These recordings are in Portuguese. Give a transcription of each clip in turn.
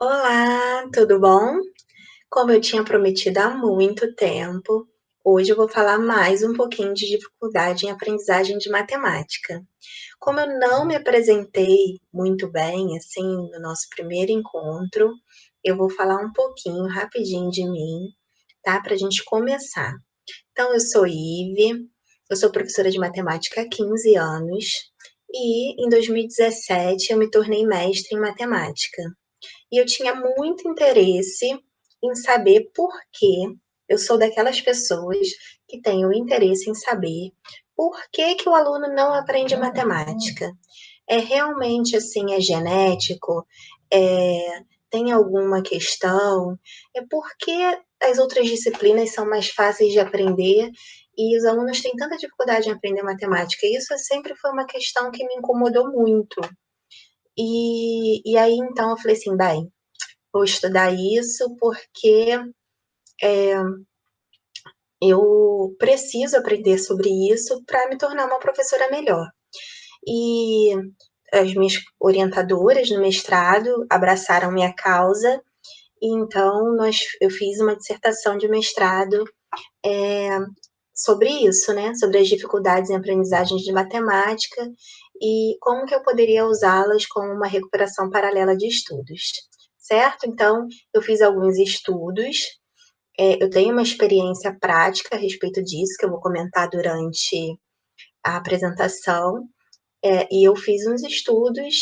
Olá, tudo bom? Como eu tinha prometido há muito tempo, hoje eu vou falar mais um pouquinho de dificuldade em aprendizagem de matemática. Como eu não me apresentei muito bem, assim, no nosso primeiro encontro, eu vou falar um pouquinho rapidinho de mim, tá? Para a gente começar. Então, eu sou Ive, eu sou professora de matemática há 15 anos e em 2017 eu me tornei mestre em matemática. E eu tinha muito interesse em saber por que eu sou daquelas pessoas que têm o interesse em saber por que o aluno não aprende matemática. É realmente assim, é genético? Tem alguma questão? É porque as outras disciplinas são mais fáceis de aprender e os alunos têm tanta dificuldade em aprender matemática. Isso sempre foi uma questão que me incomodou muito. E aí então eu falei assim, bem, vou estudar isso porque eu preciso aprender sobre isso para me tornar uma professora melhor. E as minhas orientadoras no mestrado abraçaram minha causa, e então eu fiz uma dissertação de mestrado sobre isso, né? Sobre as dificuldades em aprendizagens de matemática e como que eu poderia usá-las como uma recuperação paralela de estudos, certo? Então, eu fiz alguns estudos. Eu tenho uma experiência prática a respeito disso, que eu vou comentar durante a apresentação, e eu fiz uns estudos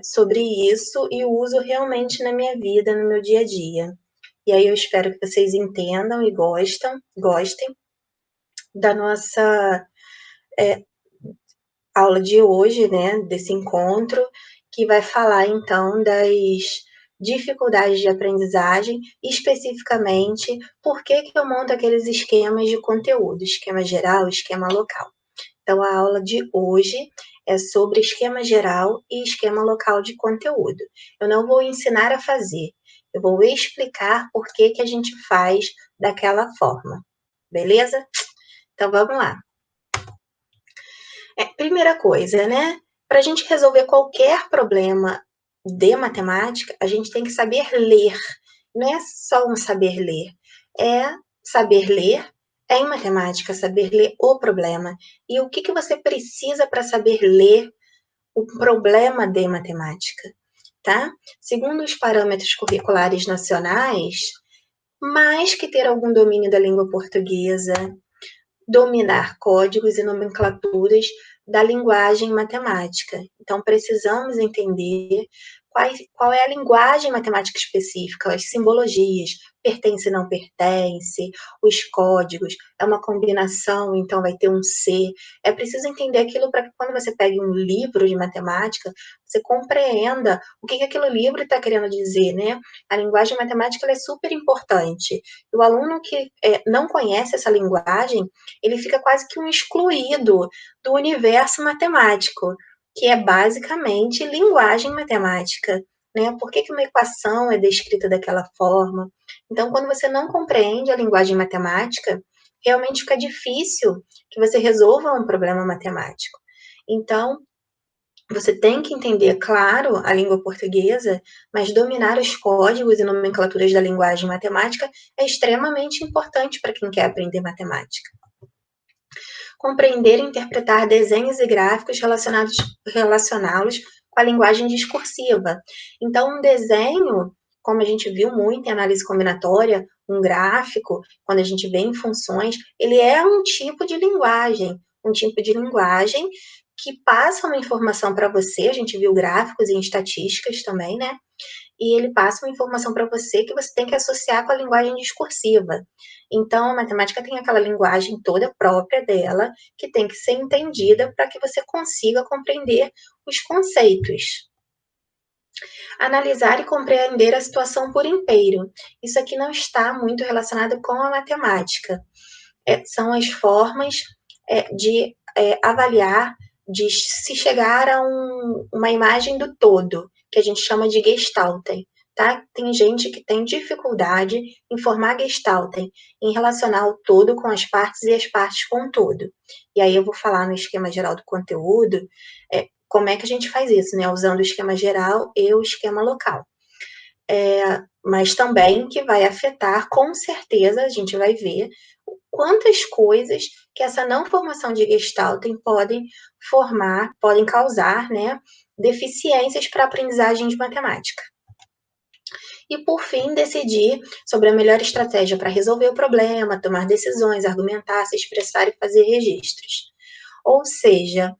sobre isso e uso realmente na minha vida, no meu dia a dia. E aí eu espero que vocês entendam e gostem da nossa aula de hoje, né, desse encontro, que vai falar então das dificuldades de aprendizagem, especificamente por que eu monto aqueles esquemas de conteúdo, esquema geral, esquema local. Então, a aula de hoje é sobre esquema geral e esquema local de conteúdo. Eu não vou ensinar a fazer, eu vou explicar por que a gente faz daquela forma, beleza? Então, vamos lá. Primeira coisa, né? Para a gente resolver qualquer problema de matemática, a gente tem que saber ler. Não é só um saber ler, é saber ler em matemática, saber ler o problema. E o que você precisa para saber ler o problema de matemática, tá? Segundo os parâmetros curriculares nacionais, mais que ter algum domínio da língua portuguesa, dominar códigos e nomenclaturas da linguagem matemática. Então, precisamos entender qual é a linguagem matemática específica, as simbologias, pertence e não pertence, os códigos, é uma combinação, então vai ter um C. É preciso entender aquilo para que quando você pegue um livro de matemática, você compreenda o que aquele livro está querendo dizer, né? A linguagem matemática ela é super importante. O aluno que não conhece essa linguagem, ele fica quase que um excluído do universo matemático, que é basicamente linguagem matemática, né? Por que uma equação é descrita daquela forma? Então, quando você não compreende a linguagem matemática, realmente fica difícil que você resolva um problema matemático. Então, você tem que entender, claro, a língua portuguesa, mas dominar os códigos e nomenclaturas da linguagem matemática é extremamente importante para quem quer aprender matemática. Compreender e interpretar desenhos e gráficos relacioná-los com a linguagem discursiva. Então, um desenho, como a gente viu muito em análise combinatória, um gráfico, quando a gente vê em funções, ele é um tipo de linguagem que passa uma informação para você, a gente viu gráficos em estatísticas também, né? E ele passa uma informação para você que você tem que associar com a linguagem discursiva. Então, a matemática tem aquela linguagem toda própria dela, que tem que ser entendida para que você consiga compreender os conceitos. Analisar e compreender a situação por inteiro. Isso aqui não está muito relacionado com a matemática. São as formas de avaliar, de se chegar a uma imagem do todo, que a gente chama de Gestalten. Tá? Tem gente que tem dificuldade em formar Gestalten, em relacionar o todo com as partes e as partes com o todo. E aí eu vou falar no esquema geral do conteúdo, como é que a gente faz isso, né? Usando o esquema geral e o esquema local. mas também que vai afetar, com certeza, a gente vai ver quantas coisas que essa não formação de Gestalten podem causar, né, deficiências para a aprendizagem de matemática. E, por fim, decidir sobre a melhor estratégia para resolver o problema, tomar decisões, argumentar, se expressar e fazer registros. Ou seja,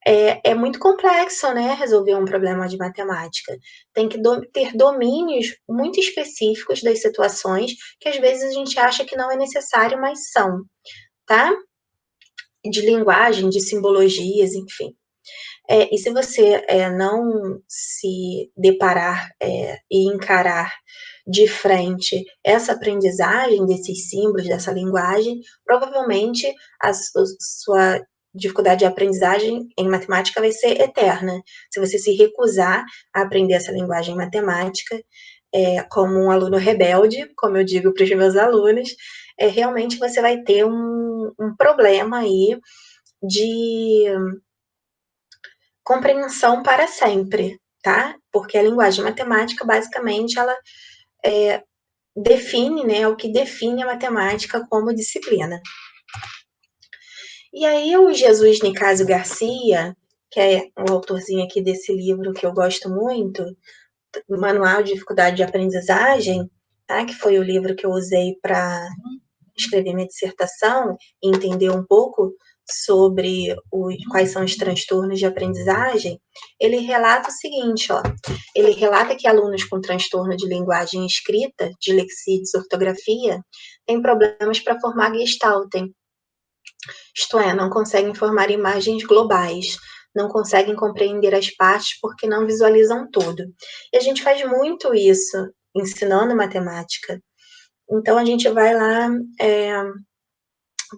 é muito complexo, né, resolver um problema de matemática. Tem que ter domínios muito específicos das situações que às vezes a gente acha que não é necessário, mas são, tá? De linguagem, de simbologias, enfim. E se você não se deparar e encarar de frente essa aprendizagem desses símbolos, dessa linguagem, provavelmente a sua dificuldade de aprendizagem em matemática vai ser eterna. Se você se recusar a aprender essa linguagem matemática, como um aluno rebelde, como eu digo para os meus alunos, realmente você vai ter um problema aí de compreensão para sempre, tá? Porque a linguagem matemática, basicamente, ela define, né, o que define a matemática como disciplina. E aí o Jesus Nicásio Garcia, que é um autorzinho aqui desse livro que eu gosto muito, Manual de Dificuldade de Aprendizagem, tá? Que foi o livro que eu usei para escrever minha dissertação e entender um pouco sobre quais são os transtornos de aprendizagem, ele relata o seguinte, ó, ele relata que alunos com transtorno de linguagem escrita, dislexia e desortografia, têm problemas para formar gestaltem, isto é, não conseguem formar imagens globais, não conseguem compreender as partes porque não visualizam todo. E a gente faz muito isso ensinando matemática. Então, a gente vai lá,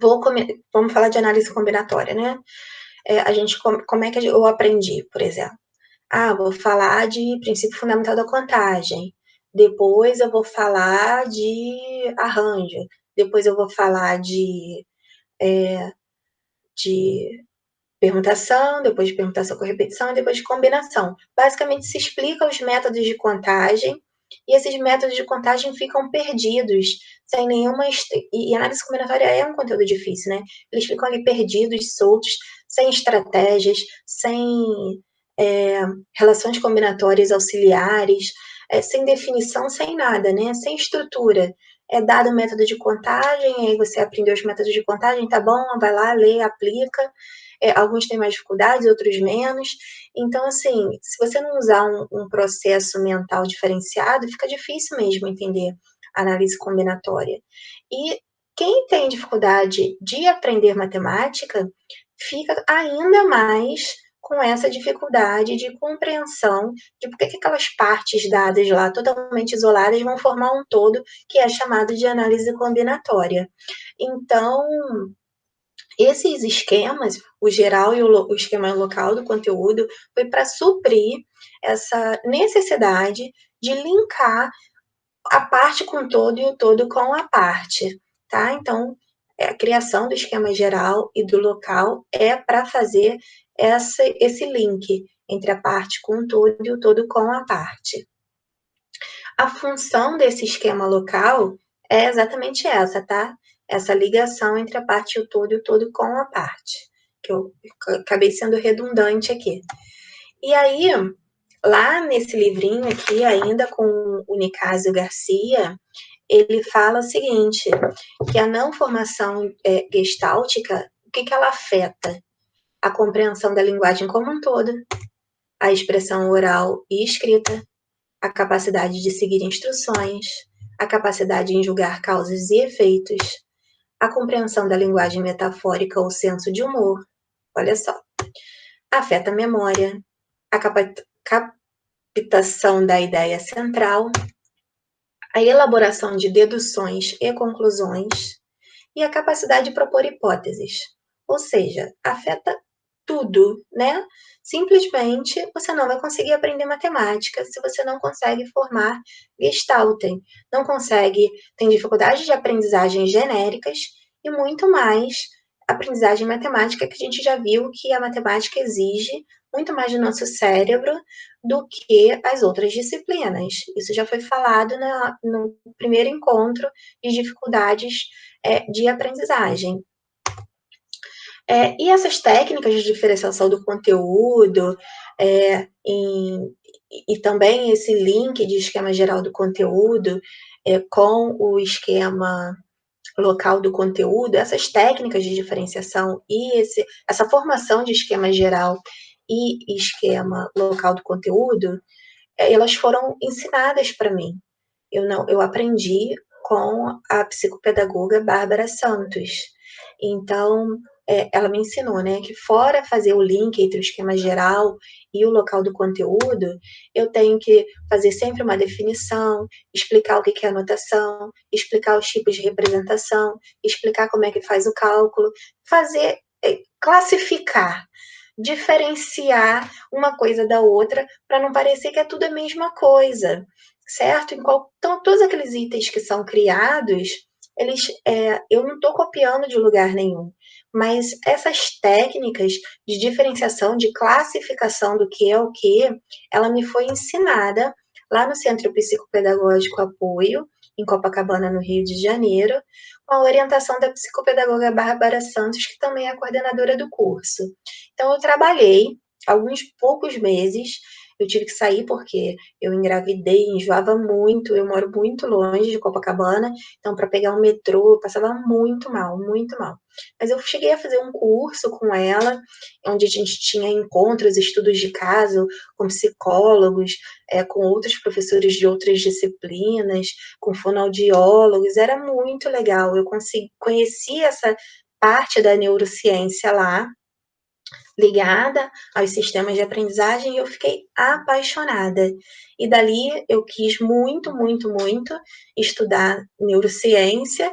vamos falar de análise combinatória, né? Como é que eu aprendi, por exemplo? Vou falar de princípio fundamental da contagem, depois eu vou falar de arranjo, depois eu vou falar de permutação, depois de permutação com repetição, e depois de combinação. Basicamente, se explica os métodos de contagem, e esses métodos de contagem ficam perdidos, sem nenhuma... E análise combinatória é um conteúdo difícil, né? Eles ficam ali perdidos, soltos, sem estratégias, sem relações combinatórias auxiliares, sem definição, sem nada, né? Sem estrutura. É dado o método de contagem, aí você aprendeu os métodos de contagem, tá bom, vai lá, lê, aplica. Alguns têm mais dificuldades, outros menos. Então, assim, se você não usar um processo mental diferenciado, fica difícil mesmo entender a análise combinatória. E quem tem dificuldade de aprender matemática fica ainda mais com essa dificuldade de compreensão de por que aquelas partes dadas lá totalmente isoladas vão formar um todo que é chamado de análise combinatória. Então, esses esquemas, o geral e o esquema local do conteúdo, foi para suprir essa necessidade de linkar a parte com o todo e o todo com a parte, tá? Então, a criação do esquema geral e do local é para fazer esse link entre a parte com o todo e o todo com a parte. A função desse esquema local é exatamente essa, tá? Essa ligação entre a parte e o todo com a parte. Que eu acabei sendo redundante aqui. E aí, lá nesse livrinho aqui, ainda com o Nicásio Garcia, ele fala o seguinte, que a não formação gestáltica, o que ela afeta? A compreensão da linguagem como um todo, a expressão oral e escrita, a capacidade de seguir instruções, a capacidade em julgar causas e efeitos, a compreensão da linguagem metafórica ou senso de humor, olha só, afeta a memória, a captação da ideia central, a elaboração de deduções e conclusões e a capacidade de propor hipóteses. Ou seja, afeta tudo, né? Simplesmente você não vai conseguir aprender matemática se você não consegue formar Gestalten, não consegue, tem dificuldade de aprendizagem genéricas e muito mais aprendizagem matemática, que a gente já viu que a matemática exige muito mais do nosso cérebro do que as outras disciplinas. Isso já foi falado no primeiro encontro de dificuldades de aprendizagem. E essas técnicas de diferenciação do conteúdo, e também esse link de esquema geral do conteúdo com o esquema local do conteúdo, essas técnicas de diferenciação e essa formação de esquema geral e esquema local do conteúdo, elas foram ensinadas para mim. Eu aprendi com a psicopedagoga Bárbara Santos. Então, ela me ensinou, né, que fora fazer o link entre o esquema geral e o local do conteúdo, eu tenho que fazer sempre uma definição, explicar o que é anotação, explicar os tipos de representação, explicar como é que faz o cálculo, fazer, classificar, diferenciar uma coisa da outra para não parecer que é tudo a mesma coisa, certo? Então, todos aqueles itens que são criados, eu não estou copiando de lugar nenhum, mas essas técnicas de diferenciação, de classificação do que é o que, ela me foi ensinada lá no Centro Psicopedagógico Apoio, em Copacabana, no Rio de Janeiro, com a orientação da psicopedagoga Bárbara Santos, que também é a coordenadora do curso. Então, eu trabalhei alguns poucos meses, eu tive que sair porque eu engravidei, enjoava muito, eu moro muito longe de Copacabana, então para pegar um metrô eu passava muito mal, muito mal. Mas eu cheguei a fazer um curso com ela, onde a gente tinha encontros, estudos de caso, com psicólogos, com outros professores de outras disciplinas, com fonoaudiólogos, era muito legal, eu conheci essa parte da neurociência lá, ligada aos sistemas de aprendizagem e eu fiquei apaixonada. E dali eu quis muito, muito, muito estudar neurociência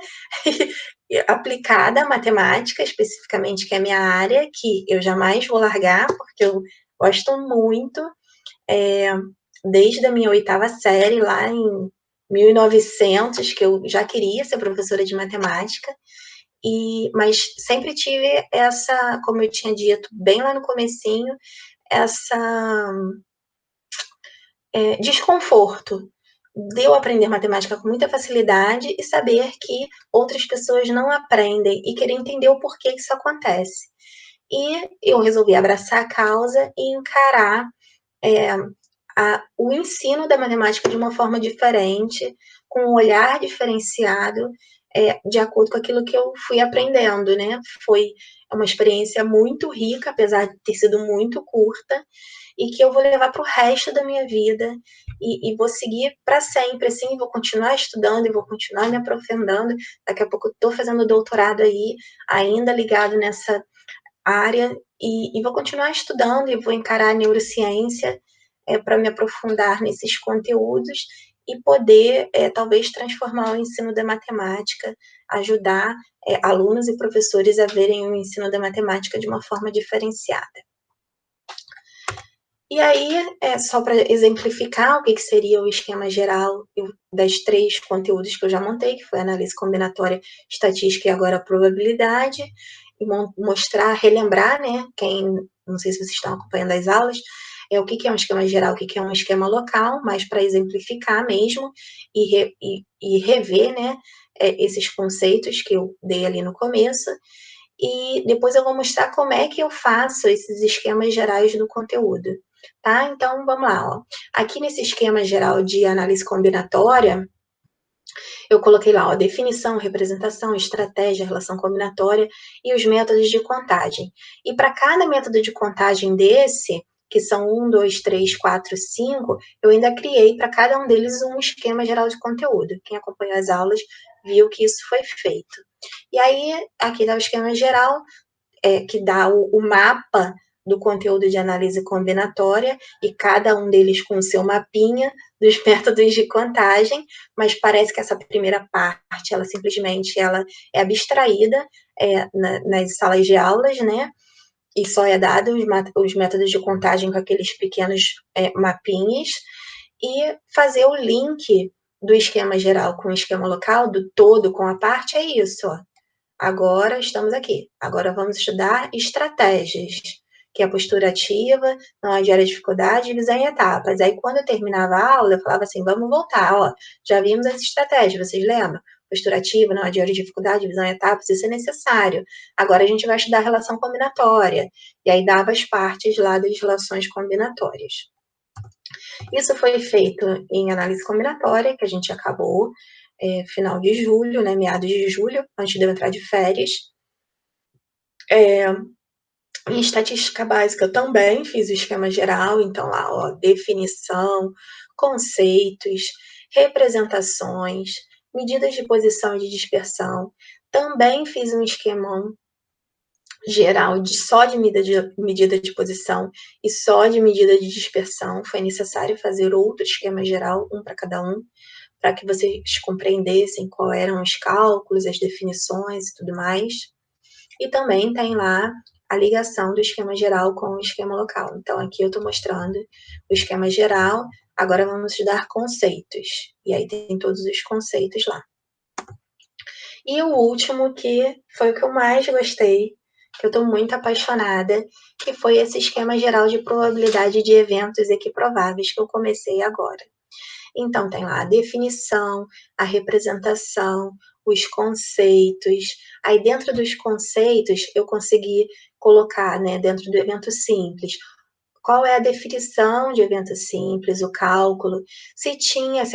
aplicada à matemática, especificamente, que é a minha área, que eu jamais vou largar, porque eu gosto muito, desde a minha 8ª série, lá em 1900, que eu já queria ser professora de matemática, mas sempre tive essa, como eu tinha dito bem lá no comecinho, essa desconforto de eu aprender matemática com muita facilidade e saber que outras pessoas não aprendem e querer entender o porquê que isso acontece. E eu resolvi abraçar a causa e encarar o ensino da matemática de uma forma diferente, com um olhar diferenciado, de acordo com aquilo que eu fui aprendendo, né? Foi uma experiência muito rica, apesar de ter sido muito curta, e que eu vou levar para o resto da minha vida e vou seguir para sempre, assim, vou continuar estudando e vou continuar me aprofundando. Daqui a pouco eu estou fazendo doutorado aí, ainda ligado nessa área, e vou continuar estudando e vou encarar a neurociência para me aprofundar nesses conteúdos e poder, talvez, transformar o ensino da matemática, ajudar alunos e professores a verem o ensino da matemática de uma forma diferenciada. E aí, só para exemplificar o que seria o esquema geral das 3 conteúdos que eu já montei, que foi análise combinatória, estatística e agora probabilidade, e mostrar, relembrar, né, não sei se vocês estão acompanhando as aulas, o que é um esquema geral, o que é um esquema local, mas para exemplificar mesmo e rever, né, esses conceitos que eu dei ali no começo, e depois eu vou mostrar como é que eu faço esses esquemas gerais do conteúdo, tá? Então, vamos lá, ó. Aqui nesse esquema geral de análise combinatória, eu coloquei lá, ó, definição, representação, estratégia, relação combinatória e os métodos de contagem. E para cada método de contagem desse, que são 1, 2, 3, 4, 5, eu ainda criei para cada um deles um esquema geral de conteúdo. Quem acompanhou as aulas viu que isso foi feito. E aí, aqui está o esquema geral, que dá o mapa do conteúdo de análise combinatória, e cada um deles com o seu mapinha dos métodos de contagem, mas parece que essa primeira parte, ela simplesmente é abstraída nas salas de aulas, né? E só é dado os métodos de contagem com aqueles pequenos mapinhas, e fazer o link do esquema geral com o esquema local, do todo com a parte, é isso, ó. Agora estamos aqui. Agora vamos estudar estratégias. que é a postura ativa, não adiar a dificuldade, divisão em etapas. Aí, quando eu terminava a aula, eu falava assim, vamos voltar, ó, já vimos essa estratégia, vocês lembram? Postura ativa, não adiar a dificuldade, divisão em etapas, isso é necessário. Agora a gente vai estudar relação combinatória. E aí dava as partes lá das relações combinatórias. Isso foi feito em análise combinatória, que a gente acabou final de julho, né, meados de julho, antes de eu entrar de férias. Em estatística básica eu também fiz o esquema geral, então lá, ó, definição, conceitos, representações, medidas de posição e de dispersão. Também fiz um esquemão geral só de medida de posição e só de medida de dispersão. Foi necessário fazer outro esquema geral, um para cada um, para que vocês compreendessem quais eram os cálculos, as definições e tudo mais. E também tem lá a ligação do esquema geral com o esquema local. Então, aqui eu estou mostrando o esquema geral, agora vamos estudar conceitos. E aí tem todos os conceitos lá. E o último, que foi o que eu mais gostei, que eu estou muito apaixonada, que foi esse esquema geral de probabilidade de eventos equiprováveis que eu comecei agora. Então, tem lá a definição, a representação, os conceitos. Aí, dentro dos conceitos, eu consegui colocar, né, dentro do evento simples, qual é a definição de evento simples, o cálculo, se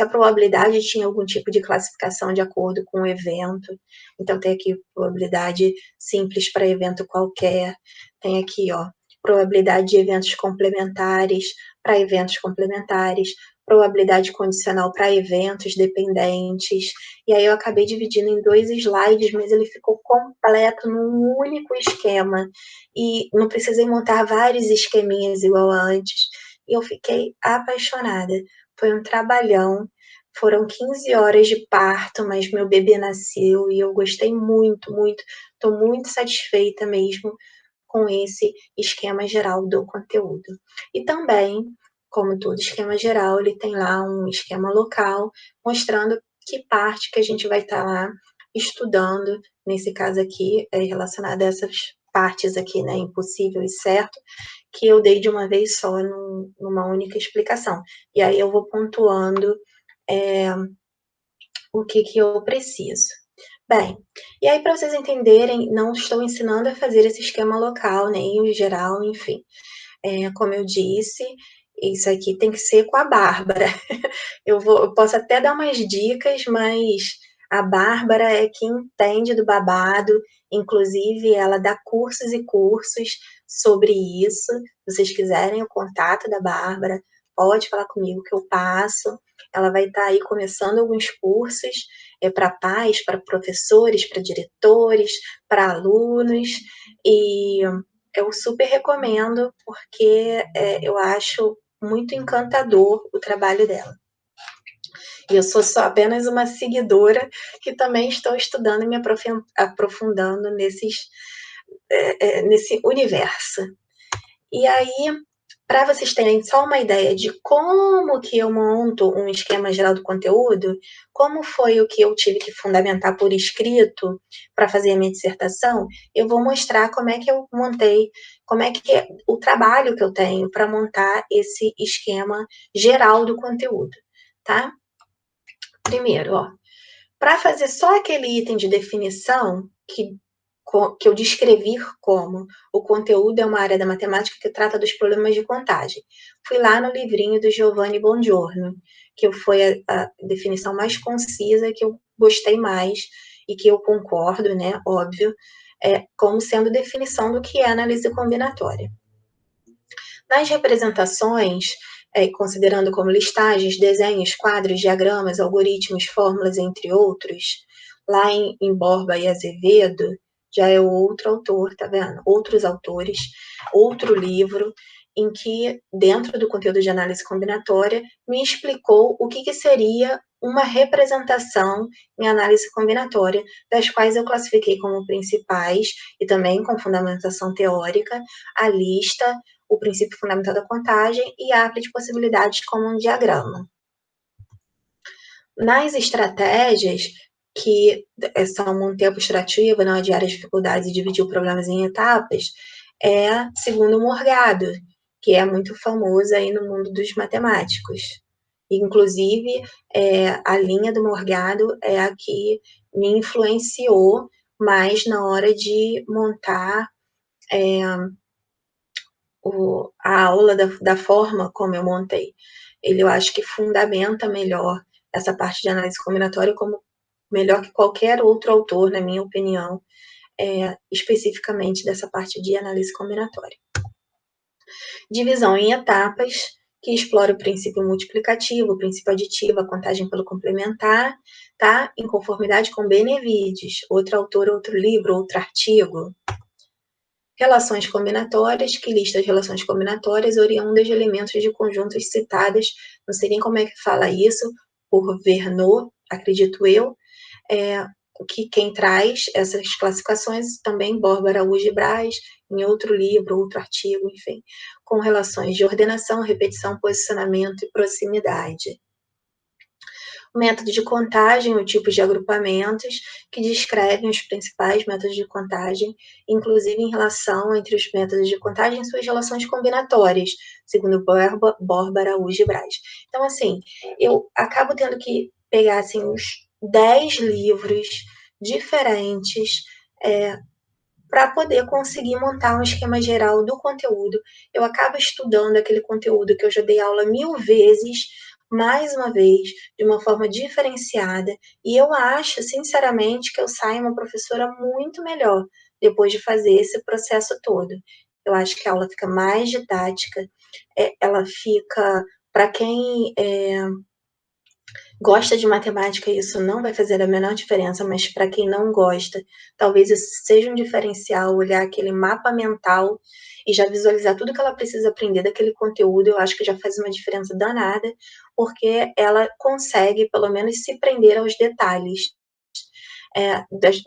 a probabilidade tinha algum tipo de classificação de acordo com o evento. Então, tem aqui probabilidade simples para evento qualquer, tem aqui, ó, probabilidade de eventos complementares para eventos complementares, probabilidade condicional para eventos dependentes. E aí eu acabei dividindo em 2 slides, mas ele ficou completo num único esquema. E não precisei montar vários esqueminhas igual a antes. E eu fiquei apaixonada. Foi um trabalhão. Foram 15 horas de parto, mas meu bebê nasceu e eu gostei muito, muito. Estou muito satisfeita mesmo com esse esquema geral do conteúdo. E também, como todo esquema geral, ele tem lá um esquema local, mostrando que parte que a gente vai estar lá estudando, nesse caso aqui, relacionado a essas partes aqui, né, impossível e certo, que eu dei de uma vez só, numa única explicação. E aí eu vou pontuando o que eu preciso. Bem, e aí para vocês entenderem, não estou ensinando a fazer esse esquema local, nem o geral, enfim. Como eu disse, isso aqui tem que ser com a Bárbara. Eu posso até dar umas dicas, mas a Bárbara é quem entende do babado, inclusive ela dá cursos e cursos sobre isso. Se vocês quiserem o contato da Bárbara, pode falar comigo que eu passo. Ela vai estar aí começando alguns cursos para pais, para professores, para diretores, para alunos, e eu super recomendo, porque eu acho muito encantador o trabalho dela. E eu sou só apenas uma seguidora que também estou estudando e me aprofundando nesse universo. E aí, para vocês terem só uma ideia de como que eu monto um esquema geral do conteúdo, como foi o que eu tive que fundamentar por escrito para fazer a minha dissertação, eu vou mostrar como é que eu montei, como é que é o trabalho que eu tenho para montar esse esquema geral do conteúdo, tá? Primeiro, ó, para fazer só aquele item de definição que eu descrevi como o conteúdo é uma área da matemática que trata dos problemas de contagem. Fui lá no livrinho do Giovanni Bongiorno, que foi a definição mais concisa, que eu gostei mais e que eu concordo, né, óbvio, como sendo definição do que é análise combinatória. Nas representações, considerando como listagens, desenhos, quadros, diagramas, algoritmos, fórmulas, entre outros, lá em Borba e Azevedo, já é outro autor, tá vendo? Outros autores, outro livro, em que, dentro do conteúdo de análise combinatória, me explicou o que seria uma representação em análise combinatória, das quais eu classifiquei como principais, e também com fundamentação teórica, a lista, o princípio fundamental da contagem e a árvore de possibilidades como um diagrama. Nas estratégias, que são manter a postura ativa, não adiar as dificuldades e dividir os problemas em etapas, é segundo Morgado, que é muito famoso aí no mundo dos matemáticos. Inclusive, a linha do Morgado é a que me influenciou mais na hora de montar a aula da forma como eu montei. Ele, eu acho que fundamenta melhor essa parte de análise combinatória como melhor que qualquer outro autor, na minha opinião, especificamente dessa parte de análise combinatória. Divisão em etapas, que explora o princípio multiplicativo, o princípio aditivo, a contagem pelo complementar, tá? Em conformidade com Benevides, outro autor, outro livro, outro artigo. Relações combinatórias, que lista as relações combinatórias oriundas de elementos de conjuntos citadas, não sei nem como é que fala isso, por Verneau, acredito eu, que quem traz essas classificações também Borba Araújo e Braz, em outro livro, outro artigo, enfim, com relações de ordenação, repetição, posicionamento e proximidade. O método de contagem, o tipo de agrupamentos, que descrevem os principais métodos de contagem, inclusive em relação entre os métodos de contagem e suas relações combinatórias, segundo Borba, Araújo e Braz. Então, assim, eu acabo tendo que pegar assim, uns 10 livros diferentes para poder conseguir montar um esquema geral do conteúdo. Eu acabo estudando aquele conteúdo que eu já dei aula 1000 vezes, mais uma vez, de uma forma diferenciada, e eu acho, sinceramente, que eu saio uma professora muito melhor depois de fazer esse processo todo. Eu acho que a aula fica mais didática, ela fica, para quem gosta de matemática, isso não vai fazer a menor diferença, mas para quem não gosta, talvez isso seja um diferencial, olhar aquele mapa mental e já visualizar tudo que ela precisa aprender daquele conteúdo, eu acho que já faz uma diferença danada, porque ela consegue, pelo menos, se prender aos detalhes.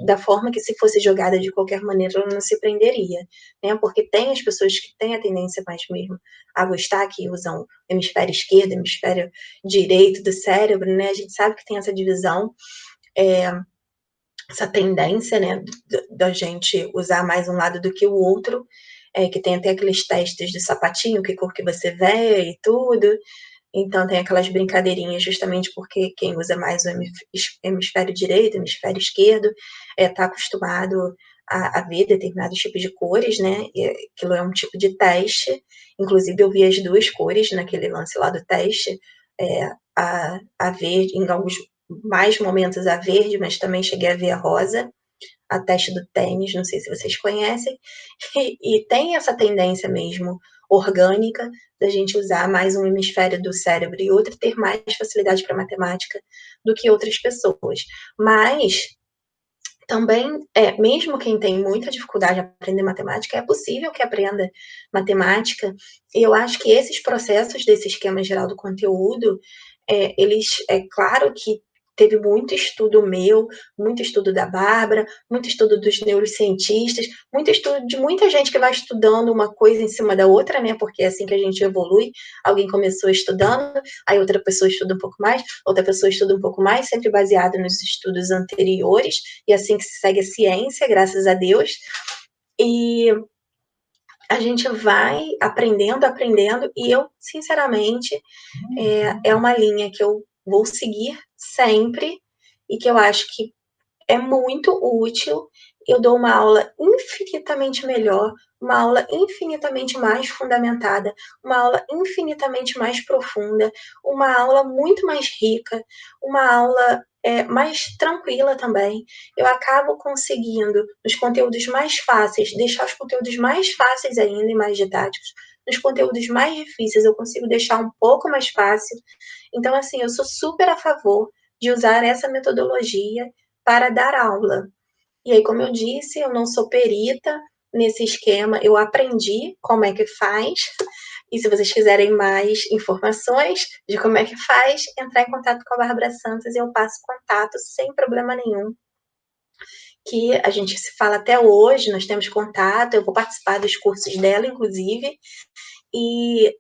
Da forma que se fosse jogada de qualquer maneira, ela não se prenderia, né? Porque tem as pessoas que têm a tendência mais mesmo a gostar, que usam hemisfério esquerdo, hemisfério direito do cérebro, né? A gente sabe que tem essa divisão, essa tendência, né, da gente usar mais um lado do que o outro, que tem até aqueles testes de sapatinho, que cor que você vê e tudo. Então tem aquelas brincadeirinhas justamente porque quem usa mais o hemisfério direito, hemisfério esquerdo, está acostumado a ver determinados tipos de cores, né? E aquilo é um tipo de teste. Inclusive eu vi as duas cores naquele lance lá do teste, a verde, em alguns mais momentos a verde, mas também cheguei a ver a rosa, a teste do tênis, não sei se vocês conhecem, e tem essa tendência mesmo orgânica da gente usar mais um hemisfério do cérebro e outro, ter mais facilidade para matemática do que outras pessoas. Mas também, mesmo quem tem muita dificuldade de aprender matemática, é possível que aprenda matemática, e eu acho que esses processos desse esquema geral do conteúdo, eles, é claro que teve muito estudo meu, muito estudo da Bárbara, muito estudo dos neurocientistas, muito estudo de muita gente que vai estudando uma coisa em cima da outra, né? Porque é assim que a gente evolui. Alguém começou estudando, aí outra pessoa estuda um pouco mais, outra pessoa estuda um pouco mais, sempre baseado nos estudos anteriores, e assim que se segue a ciência, graças a Deus. E a gente vai aprendendo, e eu, sinceramente, é uma linha que eu vou seguir sempre e que eu acho que é muito útil. Eu dou uma aula infinitamente melhor, uma aula infinitamente mais fundamentada, uma aula infinitamente mais profunda, uma aula muito mais rica, uma aula mais tranquila também. Eu acabo conseguindo, nos conteúdos mais fáceis, deixar os conteúdos mais fáceis ainda e mais didáticos. Nos conteúdos mais difíceis, eu consigo deixar um pouco mais fácil. Então, assim, eu sou super a favor de usar essa metodologia para dar aula. E aí, como eu disse, eu não sou perita nesse esquema, eu aprendi como é que faz. E se vocês quiserem mais informações de como é que faz, entrar em contato com a Bárbara Santos e eu passo contato sem problema nenhum. Que a gente se fala até hoje, nós temos contato, eu vou participar dos cursos dela, inclusive, e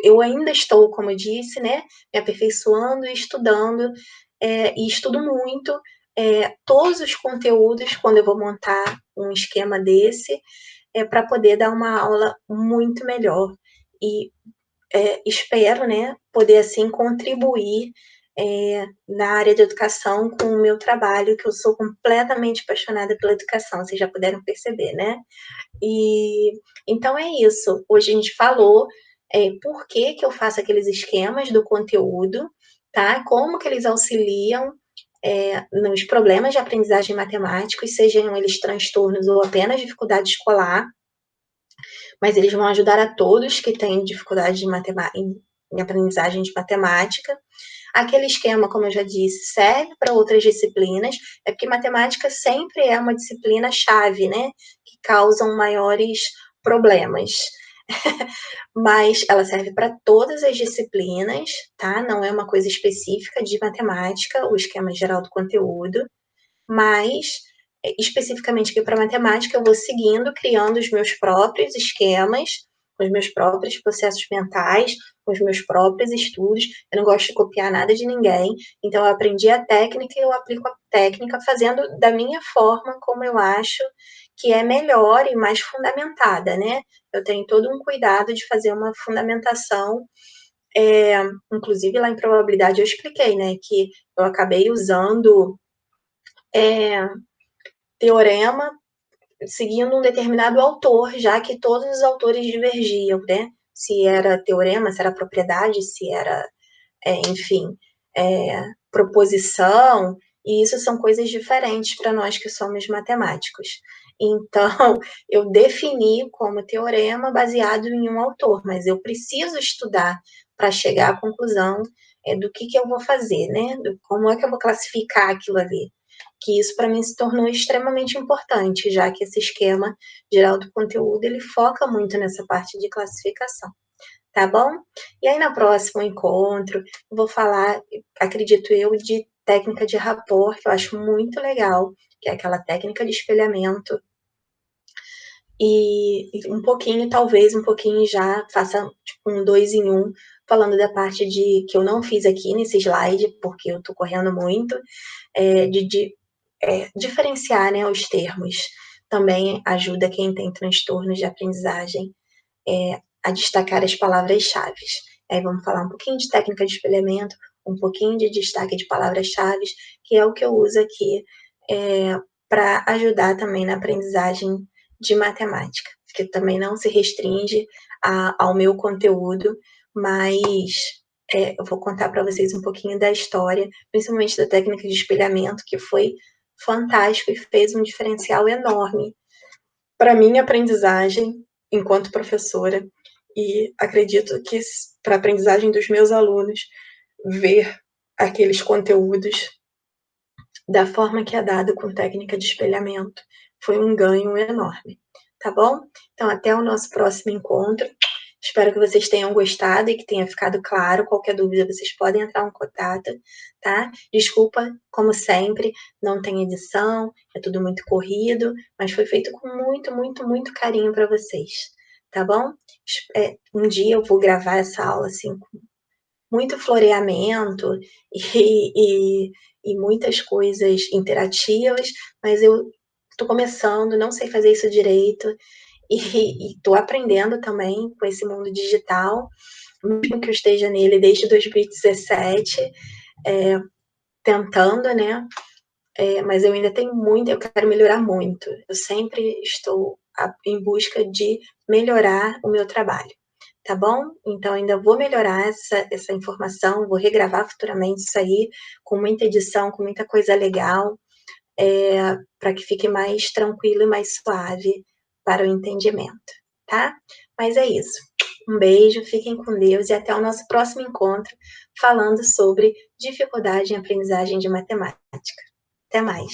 eu ainda estou, como eu disse, né, me aperfeiçoando e estudando, e estudo muito todos os conteúdos quando eu vou montar um esquema desse. para poder dar uma aula muito melhor e espero, né, poder assim contribuir na área de educação com o meu trabalho, que eu sou completamente apaixonada pela educação, vocês já puderam perceber, né? E então é isso. Hoje a gente falou por que eu faço aqueles esquemas do conteúdo, tá? Como que eles auxiliam nos problemas de aprendizagem matemáticos, sejam eles transtornos ou apenas dificuldade escolar, mas eles vão ajudar a todos que têm dificuldade em aprendizagem de matemática. Aquele esquema, como eu já disse, serve para outras disciplinas, é porque matemática sempre é uma disciplina-chave, né? Que causam maiores problemas. Mas ela serve para todas as disciplinas, tá? Não é uma coisa específica de matemática, o esquema geral do conteúdo, mas especificamente aqui para matemática, eu vou seguindo, criando os meus próprios esquemas, com os meus próprios processos mentais, com os meus próprios estudos. Eu não gosto de copiar nada de ninguém, então eu aprendi a técnica e eu aplico a técnica fazendo da minha forma, como eu acho que é melhor e mais fundamentada, né? Eu tenho todo um cuidado de fazer uma fundamentação, inclusive lá em probabilidade eu expliquei, né, que eu acabei usando teorema seguindo um determinado autor, já que todos os autores divergiam, né? Se era teorema, se era propriedade, se era, enfim, proposição, e isso são coisas diferentes para nós que somos matemáticos. Então, eu defini como teorema baseado em um autor, mas eu preciso estudar para chegar à conclusão do que eu vou fazer, né? Como é que eu vou classificar aquilo ali. Que isso para mim se tornou extremamente importante, já que esse esquema geral do conteúdo ele foca muito nessa parte de classificação, tá bom? E aí no próximo encontro eu vou falar, acredito eu, de técnica de rapport, que eu acho muito legal, que é aquela técnica de espelhamento, e um pouquinho, talvez um pouquinho já faça tipo um 2 em 1, falando da parte de que eu não fiz aqui nesse slide, porque eu tô correndo muito, de diferenciar, né, os termos. Também ajuda quem tem transtornos de aprendizagem a destacar as palavras-chave. Aí vamos falar um pouquinho de técnica de espelhamento, um pouquinho de destaque de palavras-chave, que é o que eu uso aqui para ajudar também na aprendizagem de matemática, que também não se restringe ao meu conteúdo, mas eu vou contar para vocês um pouquinho da história, principalmente da técnica de espelhamento, que foi fantástico e fez um diferencial enorme para minha aprendizagem enquanto professora, e acredito que para a aprendizagem dos meus alunos, ver aqueles conteúdos da forma que é dado com técnica de espelhamento foi um ganho enorme, tá bom? Então, até o nosso próximo encontro. Espero que vocês tenham gostado e que tenha ficado claro. Qualquer dúvida, vocês podem entrar em contato, tá? Desculpa, como sempre, não tem edição, é tudo muito corrido, mas foi feito com muito, muito, muito carinho para vocês, tá bom? Um dia eu vou gravar essa aula assim, com muito floreamento e muitas coisas interativas, mas eu estou começando, não sei fazer isso direito, e estou aprendendo também com esse mundo digital, mesmo que eu esteja nele desde 2017, tentando, né? Mas eu ainda tenho muito, eu quero melhorar muito. Eu sempre estou em busca de melhorar o meu trabalho, tá bom? Então ainda vou melhorar essa informação, vou regravar futuramente isso aí, com muita edição, com muita coisa legal, para que fique mais tranquilo e mais suave para o entendimento, tá? Mas é isso. Um beijo, fiquem com Deus e até o nosso próximo encontro falando sobre dificuldade em aprendizagem de matemática. Até mais.